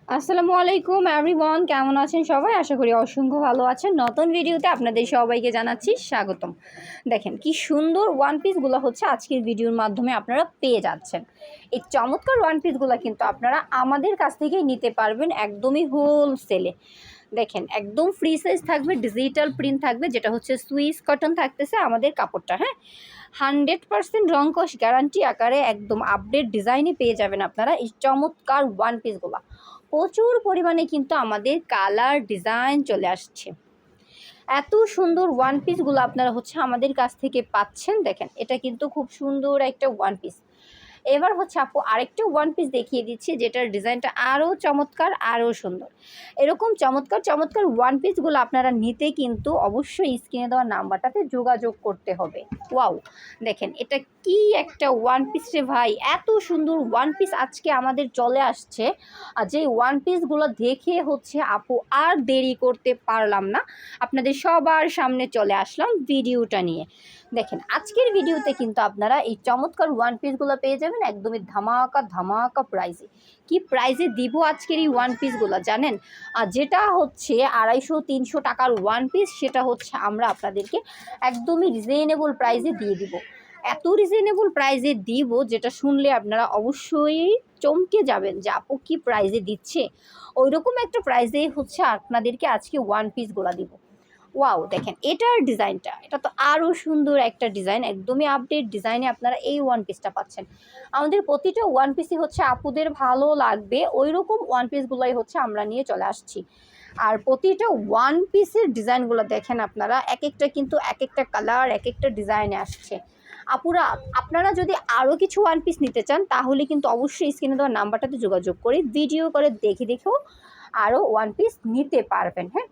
আসসালামু আলাইকুম এভরিওয়ান, কেমন আছেন সবাই? আশা করি অসংখ্য ভালো আছেন। নতুন ভিডিওতে আপনাদের সবাইকে জানাচ্ছি স্বাগতম। দেখেন কি সুন্দর ওয়ান পিসগুলো হচ্ছে আজকের ভিডিওর মাধ্যমে আপনারা পেয়ে যাচ্ছেন। এই চমৎকার ওয়ান পিসগুলো কিন্তু আপনারা আমাদের কাছ থেকেই নিতে পারবেন একদমই হোলসেলে। দেখেন একদম ফ্রি সাইজ থাকবে, ডিজিটাল প্রিন্ট থাকবে, যেটা হচ্ছে সুইস কটন থাকতেছে আমাদের কাপড়টা। হ্যাঁ, 100% রংকশ গ্যারান্টি আকারে একদম আপডেট ডিজাইনে পেয়ে যাবেন আপনারা এই চমৎকার ওয়ান পিসগুলো। প্রচুর পরিমাণে কিন্তু আমাদের কালার ডিজাইন চলে আসছে। এত সুন্দর ওয়ান পিসগুলো আপনারা হচ্ছে আমাদের কাছ থেকে পাচ্ছেন। দেখেন এটা কিন্তু খুব সুন্দর একটা ওয়ান পিস। এবার হচ্ছে আপু আরেকটা ওয়ান পিস দেখিয়ে দিচ্ছি, যেটার ডিজাইনটা আরও চমৎকার, আরও সুন্দর। এরকম চমৎকার চমৎকার ওয়ান পিসগুলো আপনারা নিতে কিন্তু অবশ্যই স্ক্রিনে দেওয়া নাম্বারটাতে যোগাযোগ করতে হবে। ওয়াও, দেখেন এটা কি একটা ওয়ান পিস রে ভাই! এত সুন্দর ওয়ান পিস আজকে আমাদের চলে আসছে। আর যে ওয়ান পিসগুলো দেখে হচ্ছে আপু আর দেরি করতে পারলাম না, আপনাদের সবার সামনে চলে আসলাম ভিডিওটা নিয়ে। দেখেন আজকের ভিডিওতে কিন্তু আপনারা এই চমৎকার ওয়ান পিসগুলো পেয়ে যাবেন একদমই ধামাকা ধামাকা প্রাইসে। কি প্রাইসে দিব আজকের এই ওয়ান পিসগুলো জানেন? আর যেটা হচ্ছে 250-300 টাকার ওয়ান পিস, সেটা হচ্ছে আমরা আপনাদেরকে একদমই রিজনেবল প্রাইসে দিয়ে দিব। এত রিজনেবল প্রাইসে দিব যেটা শুনলে আপনারা অবশ্যই চমকে যাবেন যে আপু কি প্রাইসে দিচ্ছে। ওই রকম একটা প্রাইসে হচ্ছে আপনাদেরকে আজকে ওয়ান পিসগুলো দিব। ওয়াও, দেখেন এটার ডিজাইনটা, এটা তো আরও সুন্দর একটা ডিজাইন, একদমই আপডেট ডিজাইনে আপনারা এই ওয়ান পিসটা পাচ্ছেন। আমাদের প্রতিটা ওয়ান পিসই হচ্ছে আপুদের ভালো লাগবে ওই রকম ওয়ান পিসগুলোই হচ্ছে আমরা নিয়ে চলে আসছি। আর প্রতিটা ওয়ান পিসের ডিজাইনগুলো দেখেন আপনারা, এক একটা কিন্তু এক একটা কালার, এক একটা ডিজাইনে আসছে। আপুরা আপনারা যদি আরও কিছু ওয়ান পিস নিতে চান তাহলে কিন্তু অবশ্যই স্ক্রিনে দেওয়া নাম্বারটাতে যোগাযোগ করে ভিডিও করে দেখেও আরও ওয়ান পিস নিতে পারবেন। হ্যাঁ,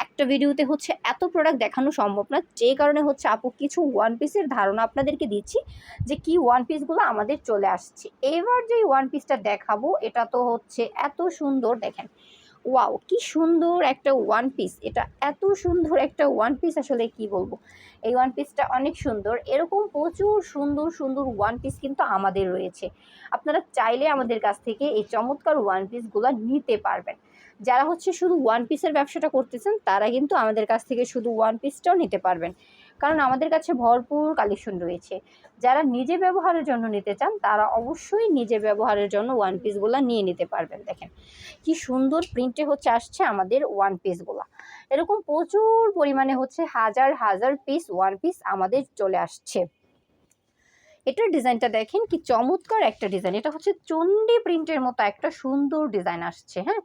একটা ভিডিওতে হচ্ছে এত প্রোডাক্ট দেখানো সম্ভব না, যে কারণে হচ্ছে আপু কিছু ওয়ান পিসের ধারণা আপনাদেরকে দিচ্ছি যে কি ওয়ান পিসগুলো আমাদের চলে আসছে। এবার যে ওয়ান পিসটা দেখাবো এটা তো হচ্ছে এত সুন্দর, দেখেন ওয়াও কি সুন্দর একটা ওয়ান পিস। এটা এত সুন্দর একটা ওয়ান পিস, আসলে কি বলবো, এই ওয়ান পিসটা অনেক সুন্দর। এরকম প্রচুর সুন্দর সুন্দর ওয়ান পিস কিন্তু আমাদের রয়েছে। আপনারা চাইলে আমাদের কাছ থেকে এই চমৎকার ওয়ান পিসগুলো নিতে পারবেন। যারা হচ্ছে শুধু ওয়ান পিসের ব্যবসাটা করতেছেন তারা কিন্তু আমাদের কাছ থেকে শুধু ওয়ান পিসটাও নিতে পারবেন, কারণ আমাদের কাছে ভরপুর কালেকশন রয়েছে। যারা নিজে ব্যবহারের জন্য নিতে চান তারা অবশ্যই নিজে ব্যবহারের জন্য ওয়ান পিসগুলো নিয়ে নিতে পারবেন। দেখেন কি সুন্দর প্রিন্টে হচ্ছে আসছে আমাদের ওয়ান পিসগুলো। এরকম প্রচুর পরিমাণে হচ্ছে হাজার হাজার পিস ওয়ান পিস আমাদের চলে আসছে। এটার ডিজাইনটা দেখেন কি চমৎকার একটা ডিজাইন। এটা হচ্ছে চণ্ডী প্রিন্টের মতো একটা সুন্দর ডিজাইন আসছে। হ্যাঁ,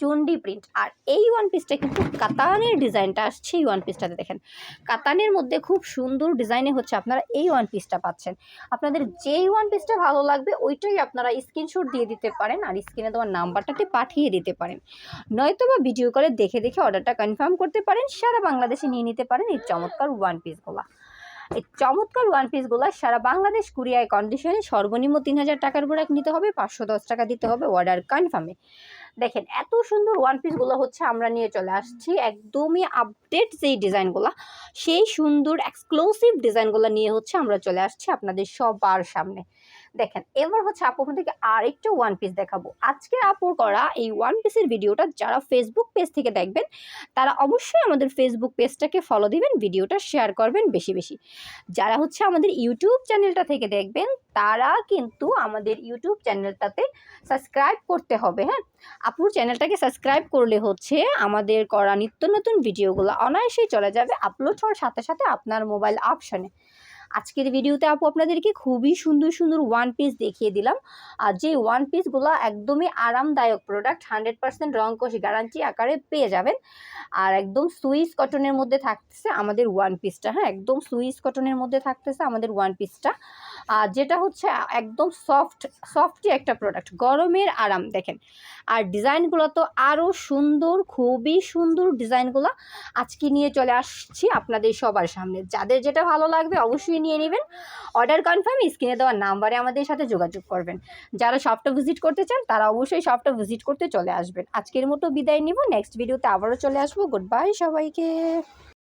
চণ্ডী প্রিন্ট। আর এই ওয়ান পিসটা কিন্তু কাতানের ডিজাইনটা আসছে এই ওয়ান পিসটাতে। দেখেন কাতানের মধ্যে খুব সুন্দর ডিজাইনে হচ্ছে আপনারা এই ওয়ান পিসটা পাচ্ছেন। আপনাদের যেই ওয়ান পিসটা ভালো লাগবে ওইটাই আপনারা স্ক্রিনশট দিয়ে দিতে পারেন আর স্ক্রিনে দেওয়ার নাম্বারটাতে পাঠিয়ে দিতে পারেন, নয়তো বা ভিডিও করে দেখে অর্ডারটা কনফার্ম করতে পারেন। সারা বাংলাদেশে নিয়ে নিতে পারেন এই চমৎকার ওয়ান পিসগুলো। এই চমৎকার ওয়ান পিসগুলো সারা বাংলাদেশ কুরিয়ার কন্ডিশনে সর্বনিম্ন 3000 টাকার প্রোডাক্ট নিতে হবে, 510 টাকা দিতে হবে অর্ডার কনফার্মে। দেখেন এত সুন্দর ওয়ান পিসগুলো হচ্ছে আমরা নিয়ে চলে আসছি একদমই আপডেট যেই ডিজাইনগুলো, সেই সুন্দর এক্সক্লুসিভ ডিজাইনগুলো নিয়ে হচ্ছে আমরা চলে আসছি আপনাদের সবার সামনে। দেখেন এবার হচ্ছে আপু থেকে আরেকটা ওয়ান পিস দেখাবো। আজকে আপুর করা এই ওয়ান পিসের ভিডিওটা যারা ফেসবুক পেজ থেকে দেখবেন তারা অবশ্যই আমাদের ফেসবুক পেজটাকে ফলো দিবেন, ভিডিওটা শেয়ার করবেন বেশি বেশি। যারা হচ্ছে আমাদের ইউটিউব চ্যানেলটা থেকে দেখবেন তারা কিন্তু আমাদের ইউটিউব চ্যানেলটাতে সাবস্ক্রাইব করতে হবে। হ্যাঁ, আপুর চ্যানেলটাকে সাবস্ক্রাইব করলে হচ্ছে আমাদের করা নিত্য নতুন ভিডিওগুলো অনায়াসেই চলে যাবে আপলোড হওয়ার সাথে সাথে আপনার মোবাইল অপশনে। আজকের ভিডিওতে আপু আপনাদেরকে খুবই সুন্দর সুন্দর ওয়ান পিস দেখিয়ে দিলাম। আর যে ওয়ান পিসগুলো একদমই আরামদায়ক প্রোডাক্ট, 100% রংকশ গ্যারান্টি আকারে পেয়ে যাবেন। আর একদম সুইস কটনের মধ্যে থাকতেছে আমাদের ওয়ান পিসটা। হ্যাঁ, একদম সুইস কটনের মধ্যে থাকতেছে আমাদের ওয়ান পিসটা, আর যেটা হচ্ছে একদম সফটই একটা প্রোডাক্ট, গরমের আরাম। দেখেন আর ডিজাইনগুলো তো আরও সুন্দর, খুবই সুন্দর ডিজাইনগুলো আজকে নিয়ে চলে আসছি আপনাদের সবার সামনে। যাদের যেটা ভালো লাগবে অবশ্যই নিয়ে নেবেন। অর্ডার কনফার্ম স্ক্রিনে দেওয়া নাম্বারে আমাদের সাথে যোগাযোগ করবেন। যারা শপটা ভিজিট করতে চান তারা অবশ্যই শপটা ভিজিট করতে চলে আসবেন। আজকের মতো বিদায় নিব, নেক্সট ভিডিওতে আবারও চলে আসবো। গুড বাই সবাইকে।